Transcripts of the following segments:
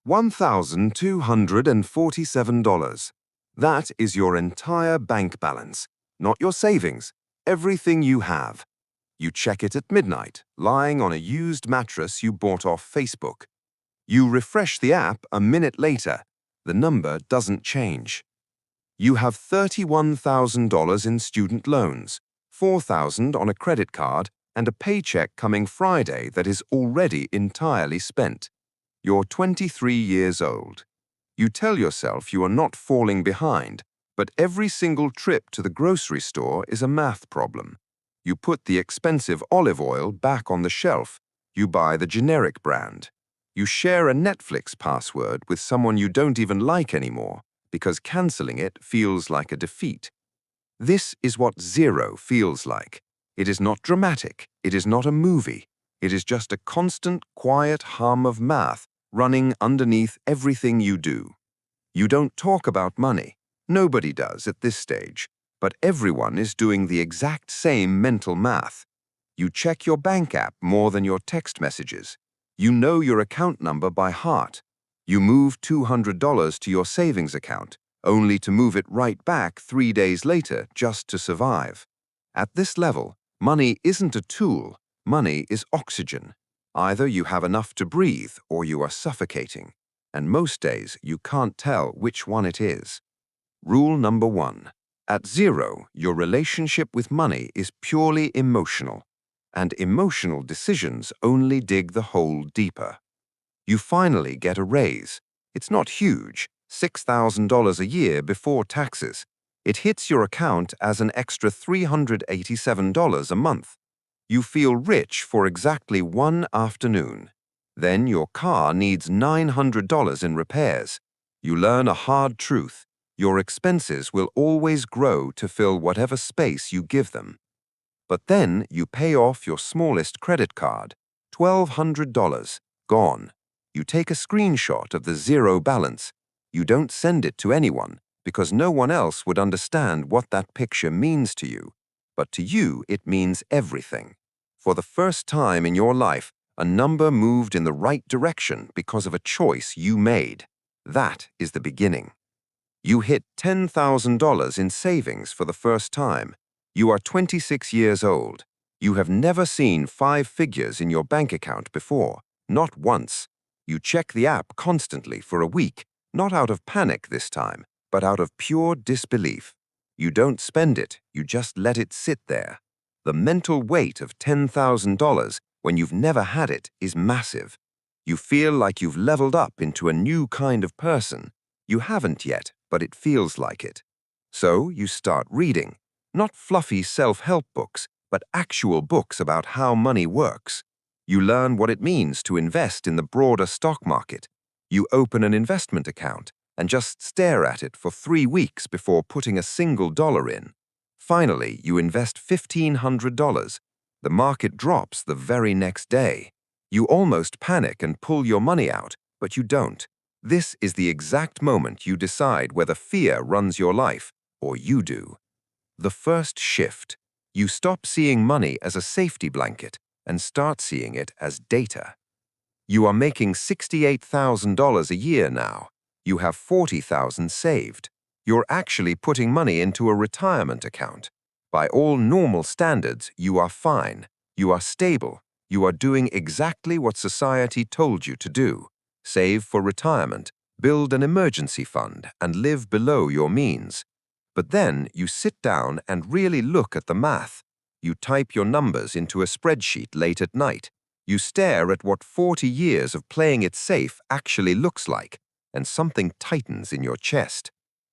$1,247. That is your entire bank balance, not your savings, everything you have. You check it at midnight, lying on a used mattress you bought off Facebook. You refresh the app a minute later. The number doesn't change. You have $31,000 in student loans, $4,000 on a credit card, and a paycheck coming Friday that is already entirely spent. You're 23 years old. You tell yourself you are not falling behind, but every single trip to the grocery store is a math problem. You put the expensive olive oil back on the shelf. You buy the generic brand. You share a Netflix password with someone you don't even like anymore because canceling it feels like a defeat. This is what zero feels like. It is not dramatic. It is not a movie. It is just a constant, quiet hum of math running underneath everything you do. You don't talk about money. Nobody does at this stage, but everyone is doing the exact same mental math. You check your bank app more than your text messages. You know your account number by heart. You move $200 to your savings account, only to move it right back 3 days later just to survive. At this level, money isn't a tool. Money is oxygen. Either you have enough to breathe or you are suffocating, and most days you can't tell which one it is. Rule number 1. At zero, your relationship with money is purely emotional, and emotional decisions only dig the hole deeper. You finally get a raise. It's not huge, $6,000 a year before taxes. It hits your account as an extra $387 a month. You feel rich for exactly one afternoon. Then your car needs $900 in repairs. You learn a hard truth. Your expenses will always grow to fill whatever space you give them. But then you pay off your smallest credit card, $1,200, gone. You take a screenshot of the zero balance. You don't send it to anyone because no one else would understand what that picture means to you. But to you, it means everything. For the first time in your life, a number moved in the right direction because of a choice you made. That is the beginning. You hit $10,000 in savings for the first time. You are 26 years old. You have never seen 5 figures in your bank account before, not once. You check the app constantly for a week, not out of panic this time, but out of pure disbelief. You don't spend it, you just let it sit there. The mental weight of $10,000 when you've never had it is massive. You feel like you've leveled up into a new kind of person. You haven't yet, but it feels like it. So you start reading, not fluffy self-help books, but actual books about how money works. You learn what it means to invest in the broader stock market. You open an investment account and just stare at it for 3 weeks before putting a single dollar in. Finally, you invest $1,500. The market drops the very next day. You almost panic and pull your money out, but you don't. This is the exact moment you decide whether fear runs your life or you do. The first shift. You stop seeing money as a safety blanket and start seeing it as data. You are making $68,000 a year now. You have $40,000 saved. You're actually putting money into a retirement account. By all normal standards, you are fine. You are stable. You are doing exactly what society told you to do. Save for retirement, build an emergency fund, and live below your means. But then you sit down and really look at the math. You type your numbers into a spreadsheet late at night. You stare at what 40 years of playing it safe actually looks like, and something tightens in your chest.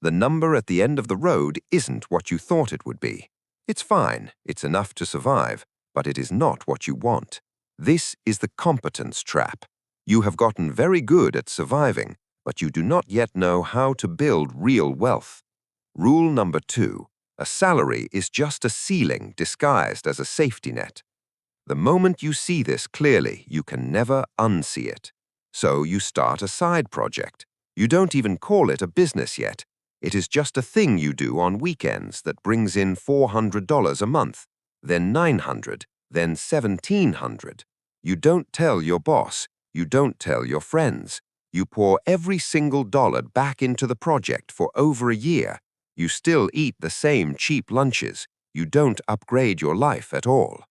The number at the end of the road isn't what you thought it would be. It's fine, it's enough to survive, but it is not what you want. This is the competence trap. You have gotten very good at surviving, but you do not yet know how to build real wealth. Rule number 2. A salary is just a ceiling disguised as a safety net. The moment you see this clearly, you can never unsee it. So you start a side project. You don't even call it a business yet. It is just a thing you do on weekends that brings in $400 a month, then $900, then $1,700. You don't tell your boss. You don't tell your friends. You pour every single dollar back into the project for over a year. You still eat the same cheap lunches. You don't upgrade your life at all.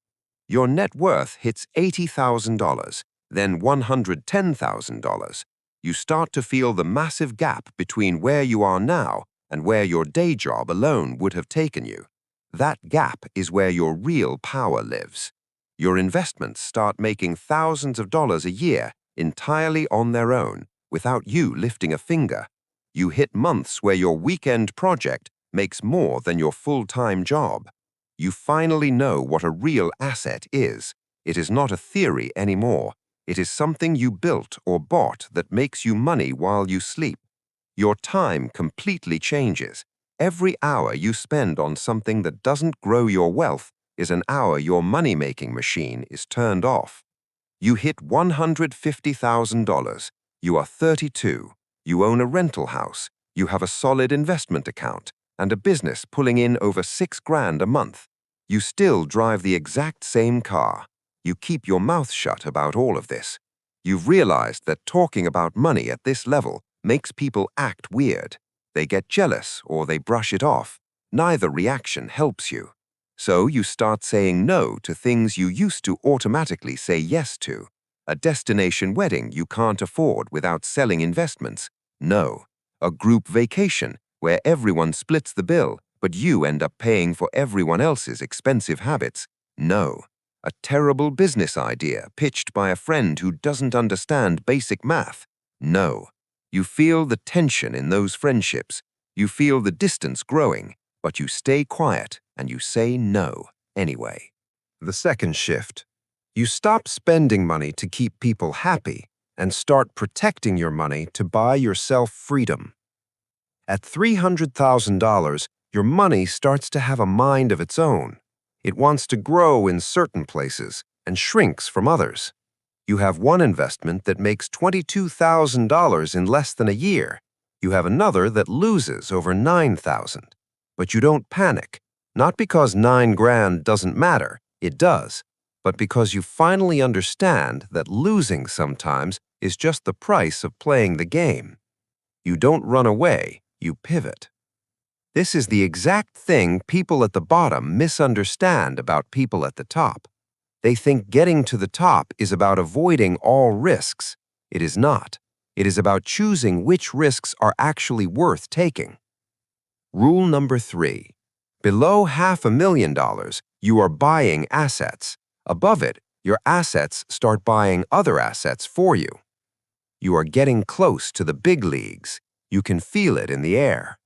Your net worth hits $80,000, then $110,000. You start to feel the massive gap between where you are now and where your day job alone would have taken you. That gap is where your real power lives. Your investments start making thousands of dollars a year entirely on their own, without you lifting a finger. You hit months where your weekend project makes more than your full-time job. You finally know what a real asset is. It is not a theory anymore. It is something you built or bought that makes you money while you sleep. Your time completely changes. Every hour you spend on something that doesn't grow your wealth is an hour your money-making machine is turned off. You hit $150,000. You are 32. You own a rental house. You have a solid investment account and a business pulling in over $6,000 a month. You still drive the exact same car. You keep your mouth shut about all of this. You've realized that talking about money at this level makes people act weird. They get jealous or they brush it off. Neither reaction helps you. So you start saying no to things you used to automatically say yes to. A destination wedding you can't afford without selling investments? No. A group vacation where everyone splits the bill, but you end up paying for everyone else's expensive habits? No. A terrible business idea pitched by a friend who doesn't understand basic math? No. You feel the tension in those friendships. You feel the distance growing, but you stay quiet and you say no anyway. The second shift. You stop spending money to keep people happy and start protecting your money to buy yourself freedom. At $300,000, your money starts to have a mind of its own. It wants to grow in certain places and shrinks from others. You have one investment that makes $22,000 in less than a year. You have another that loses over $9,000. But you don't panic, not because $9,000 doesn't matter, it does, but because you finally understand that losing sometimes is just the price of playing the game. You don't run away, you pivot. This is the exact thing people at the bottom misunderstand about people at the top. They think getting to the top is about avoiding all risks. It is not. It is about choosing which risks are actually worth taking. Rule number 3. Below $500,000, you are buying assets. Above it, your assets start buying other assets for you. You are getting close to the big leagues. You can feel it in the air.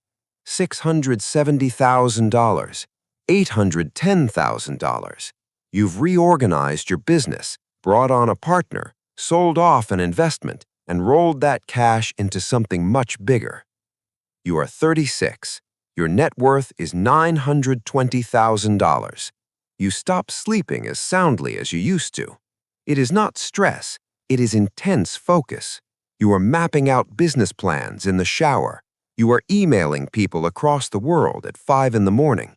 $670,000, $810,000. You've reorganized your business, brought on a partner, sold off an investment, and rolled that cash into something much bigger. You are 36. Your net worth is $920,000. You stop sleeping as soundly as you used to. It is not stress, it is intense focus. You are mapping out business plans in the shower. You are emailing people across the world at 5 in the morning.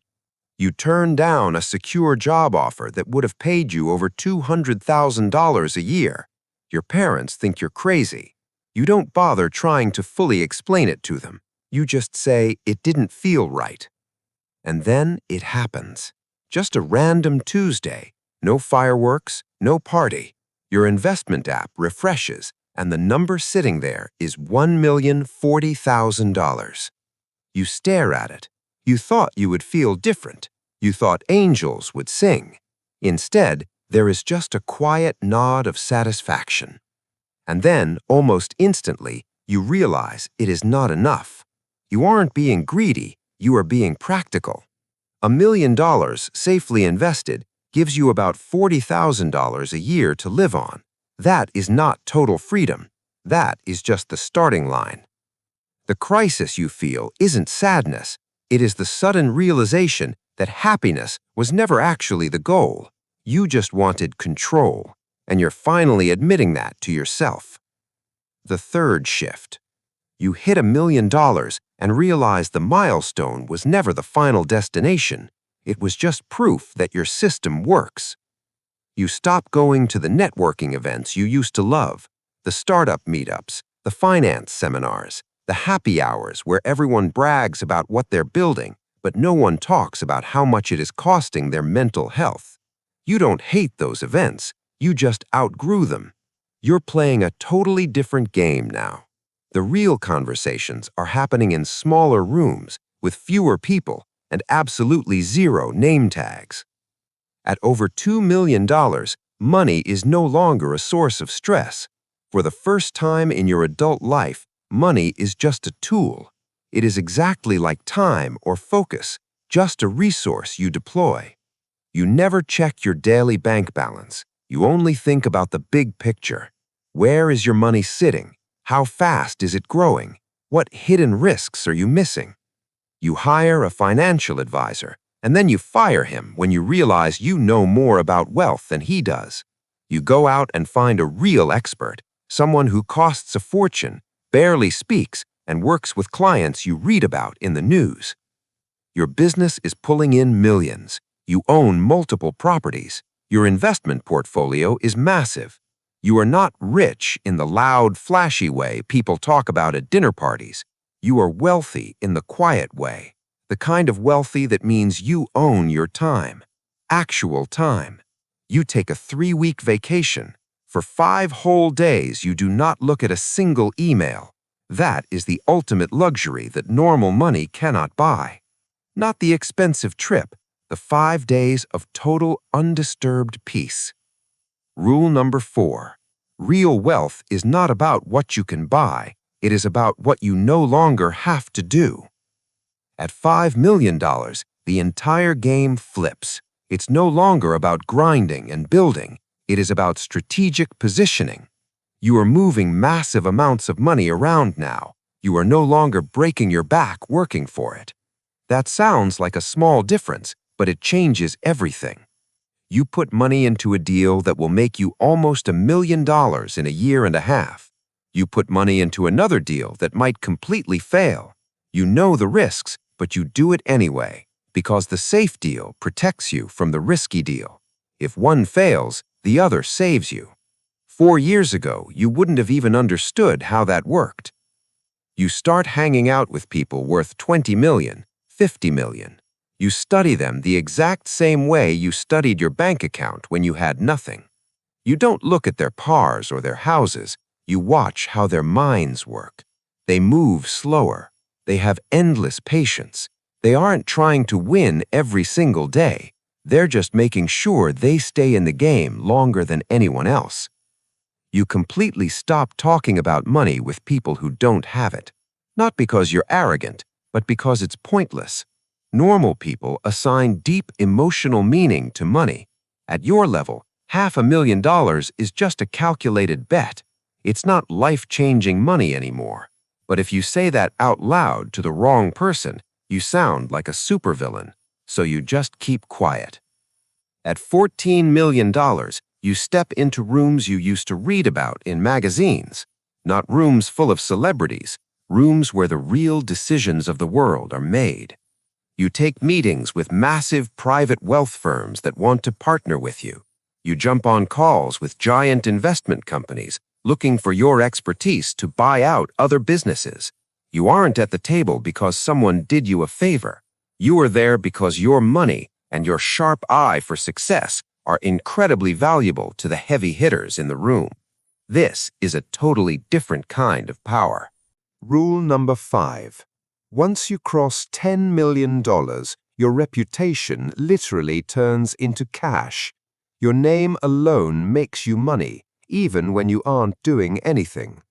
You turn down a secure job offer that would have paid you over $200,000 a year. Your parents think you're crazy. You don't bother trying to fully explain it to them. You just say it didn't feel right. And then it happens. Just a random Tuesday. No fireworks, no party. Your investment app refreshes, and the number sitting there is $1,040,000. You stare at it. You thought you would feel different. You thought angels would sing. Instead, there is just a quiet nod of satisfaction. And then, almost instantly, you realize it is not enough. You aren't being greedy, you are being practical. $1 million safely invested gives you about $40,000 a year to live on. That is not total freedom. That is just the starting line. The crisis you feel isn't sadness. It is the sudden realization that happiness was never actually the goal. You just wanted control, and you're finally admitting that to yourself. The third shift. You hit $1 million and realize the milestone was never the final destination. It was just proof that your system works. You stop going to the networking events you used to love, the startup meetups, The finance seminars, the happy hours where everyone brags about what they're building, but no one talks about how much it is costing their mental health. You don't hate those events, you just outgrew them. You're playing a totally different game now. The real conversations are happening in smaller rooms with fewer people and absolutely zero name tags. At over $2 million, money is no longer a source of stress. For the first time in your adult life, money is just a tool. It is exactly like time or focus, just a resource you deploy. You never check your daily bank balance. You only think about the big picture. Where is your money sitting? How fast is it growing? What hidden risks are you missing? You hire a financial advisor, and then you fire him when you realize you know more about wealth than he does. You go out and find a real expert, someone who costs a fortune, barely speaks, and works with clients you read about in the news. Your business is pulling in millions. You own multiple properties. Your investment portfolio is massive. You are not rich in the loud, flashy way people talk about at dinner parties. You are wealthy in the quiet way, the kind of wealthy that means you own your time, actual time. You take a 3-week vacation. For 5 whole days, you do not look at a single email. That is the ultimate luxury that normal money cannot buy. Not the expensive trip, the 5 days of total undisturbed peace. Rule number 4. Real wealth is not about what you can buy. It is about what you no longer have to do. At $5 million, the entire game flips. It's no longer about grinding and building. It is about strategic positioning. You are moving massive amounts of money around now. You are no longer breaking your back working for it. That sounds like a small difference, but it changes everything. You put money into a deal that will make you almost $1 million in a year and a half. You put money into another deal that might completely fail. You know the risks, but you do it anyway, because the safe deal protects you from the risky deal. If one fails, the other saves you. 4 years ago, you wouldn't have even understood how that worked. You start hanging out with people worth 20 million, 50 million. You study them the exact same way you studied your bank account when you had nothing. You don't look at their cars or their houses. You watch how their minds work. They move slower. They have endless patience. They aren't trying to win every single day. They're just making sure they stay in the game longer than anyone else. You completely stop talking about money with people who don't have it. Not because you're arrogant, but because it's pointless. Normal people assign deep emotional meaning to money. At your level, $500,000 is just a calculated bet. It's not life-changing money anymore. But if you say that out loud to the wrong person, you sound like a supervillain. So you just keep quiet. At $14 million, you step into rooms you used to read about in magazines. Not rooms full of celebrities, rooms where the real decisions of the world are made. You take meetings with massive private wealth firms that want to partner with you. You jump on calls with giant investment companies looking for your expertise to buy out other businesses. You aren't at the table because someone did you a favor. You are there because your money and your sharp eye for success are incredibly valuable to the heavy hitters in the room. This is a totally different kind of power. Rule number 5. Once you cross $10 million, your reputation literally turns into cash. Your name alone makes you money, even when you aren't doing anything.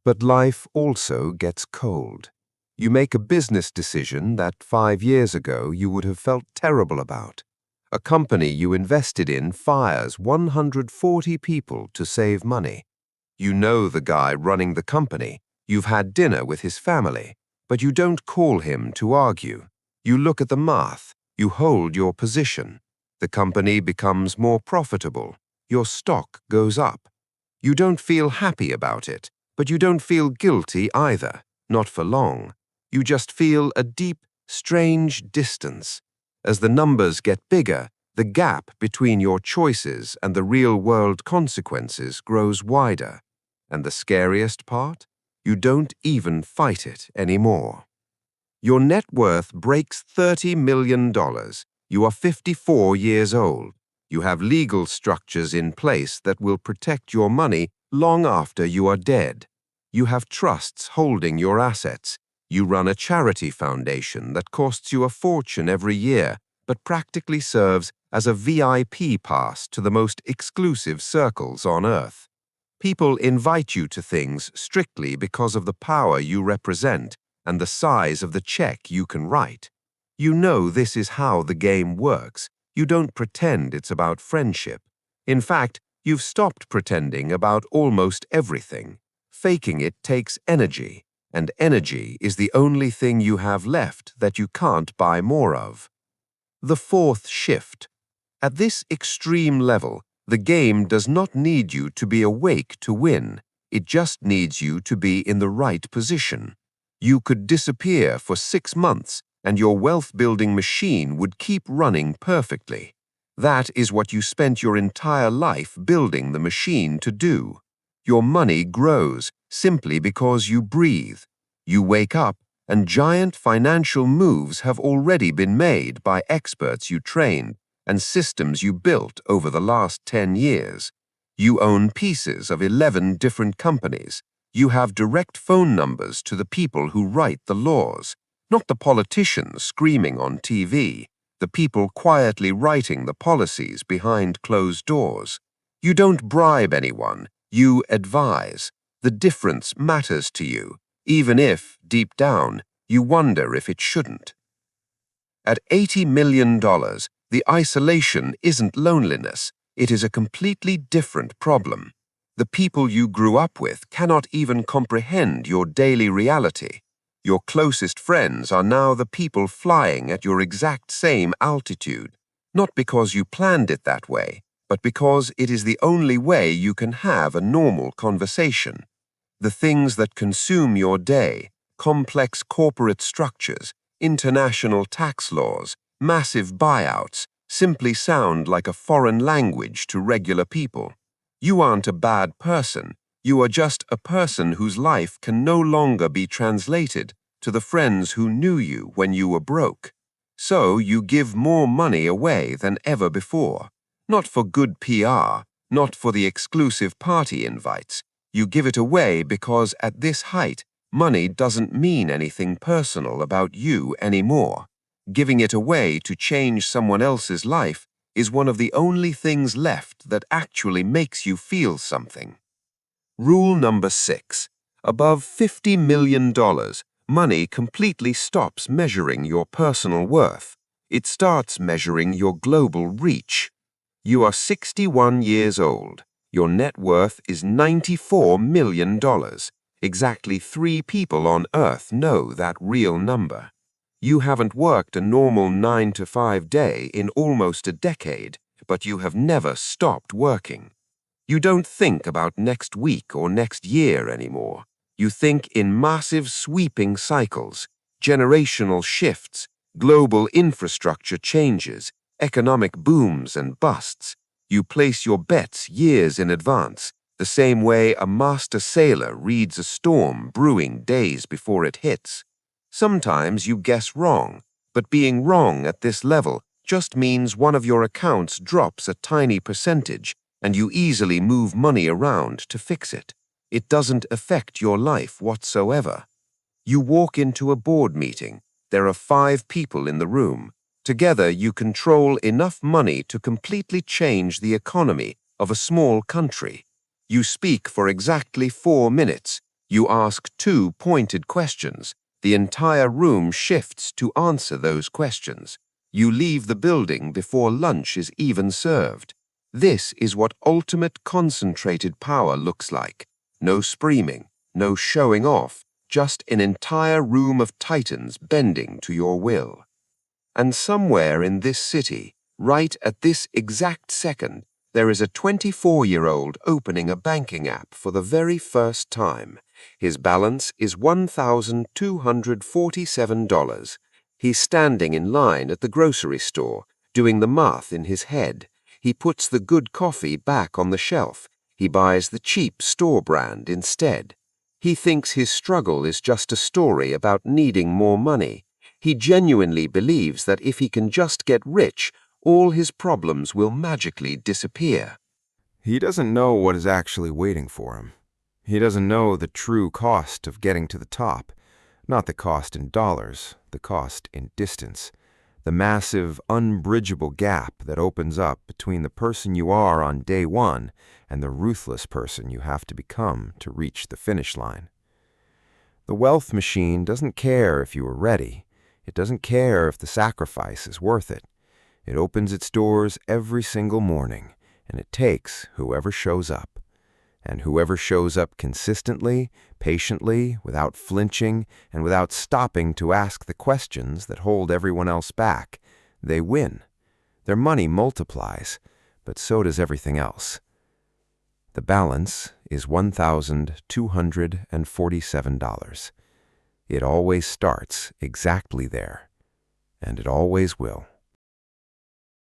But life also gets cold. You make a business decision that 5 years ago you would have felt terrible about. A company you invested in fires 140 people to save money. You know the guy running the company. You've had dinner with his family, but you don't call him to argue. You look at the math. You hold your position. The company becomes more profitable. Your stock goes up. You don't feel happy about it, but you don't feel guilty either, not for long. You just feel a deep, strange distance. As the numbers get bigger, the gap between your choices and the real-world consequences grows wider. And the scariest part? You don't even fight it anymore. Your net worth breaks $30 million. You are 54 years old. You have legal structures in place that will protect your money long after you are dead. You have trusts holding your assets. You run a charity foundation that costs you a fortune every year, but practically serves as a VIP pass to the most exclusive circles on Earth. People invite you to things strictly because of the power you represent and the size of the check you can write. You know this is how the game works. You don't pretend it's about friendship. In fact, you've stopped pretending about almost everything. Faking it takes energy, and energy is the only thing you have left that you can't buy more of. The fourth shift. At this extreme level, the game does not need you to be awake to win. It just needs you to be in the right position. You could disappear for 6 months and your wealth-building machine would keep running perfectly. That is what you spent your entire life building the machine to do. Your money grows simply because you breathe. You wake up and giant financial moves have already been made by experts you trained and systems you built over the last 10 years. You own pieces of 11 different companies. You have direct phone numbers to the people who write the laws, not the politicians screaming on TV, the people quietly writing the policies behind closed doors. You don't bribe anyone, you advise. The difference matters to you, even if, deep down, you wonder if it shouldn't. At $80 million, the isolation isn't loneliness, it is a completely different problem. The people you grew up with cannot even comprehend your daily reality. Your closest friends are now the people flying at your exact same altitude, not because you planned it that way, but because it is the only way you can have a normal conversation. The things that consume your day, complex corporate structures, international tax laws, massive buyouts, simply sound like a foreign language to regular people. You aren't a bad person. You are just a person whose life can no longer be translated to the friends who knew you when you were broke. So you give more money away than ever before. Not for good PR, not for the exclusive party invites. You give it away because at this height, money doesn't mean anything personal about you anymore. Giving it away to change someone else's life is one of the only things left that actually makes you feel something. Rule number 6. Above $50 million, money completely stops measuring your personal worth. It starts measuring your global reach. You are 61 years old. Your net worth is $94 million. Exactly 3 people on Earth know that real number. You haven't worked a normal 9-to-5 day in almost a decade, but you have never stopped working. You don't think about next week or next year anymore. You think in massive sweeping cycles, generational shifts, global infrastructure changes, economic booms and busts. You place your bets years in advance, the same way a master sailor reads a storm brewing days before it hits. Sometimes you guess wrong, but being wrong at this level just means one of your accounts drops a tiny percentage and you easily move money around to fix it. It doesn't affect your life whatsoever. You walk into a board meeting. There are 5 people in the room. Together, you control enough money to completely change the economy of a small country. You speak for exactly 4 minutes. You ask 2 pointed questions. The entire room shifts to answer those questions. You leave the building before lunch is even served. This is what ultimate concentrated power looks like. No screaming, no showing off, just an entire room of titans bending to your will. And somewhere in this city, right at this exact second, there is a 24-year-old opening a banking app for the very first time. His balance is $1,247. He's standing in line at the grocery store, doing the math in his head. He puts the good coffee back on the shelf. He buys the cheap store brand instead. He thinks his struggle is just a story about needing more money. He genuinely believes that if he can just get rich, all his problems will magically disappear. He doesn't know what is actually waiting for him. He doesn't know the true cost of getting to the top. Not the cost in dollars, the cost in distance. The massive, unbridgeable gap that opens up between the person you are on day one and the ruthless person you have to become to reach the finish line. The wealth machine doesn't care if you are ready. It doesn't care if the sacrifice is worth it. It opens its doors every single morning, and it takes whoever shows up. And whoever shows up consistently, patiently, without flinching, and without stopping to ask the questions that hold everyone else back, they win. Their money multiplies, but so does everything else. The balance is $1,247. It always starts exactly there, and it always will.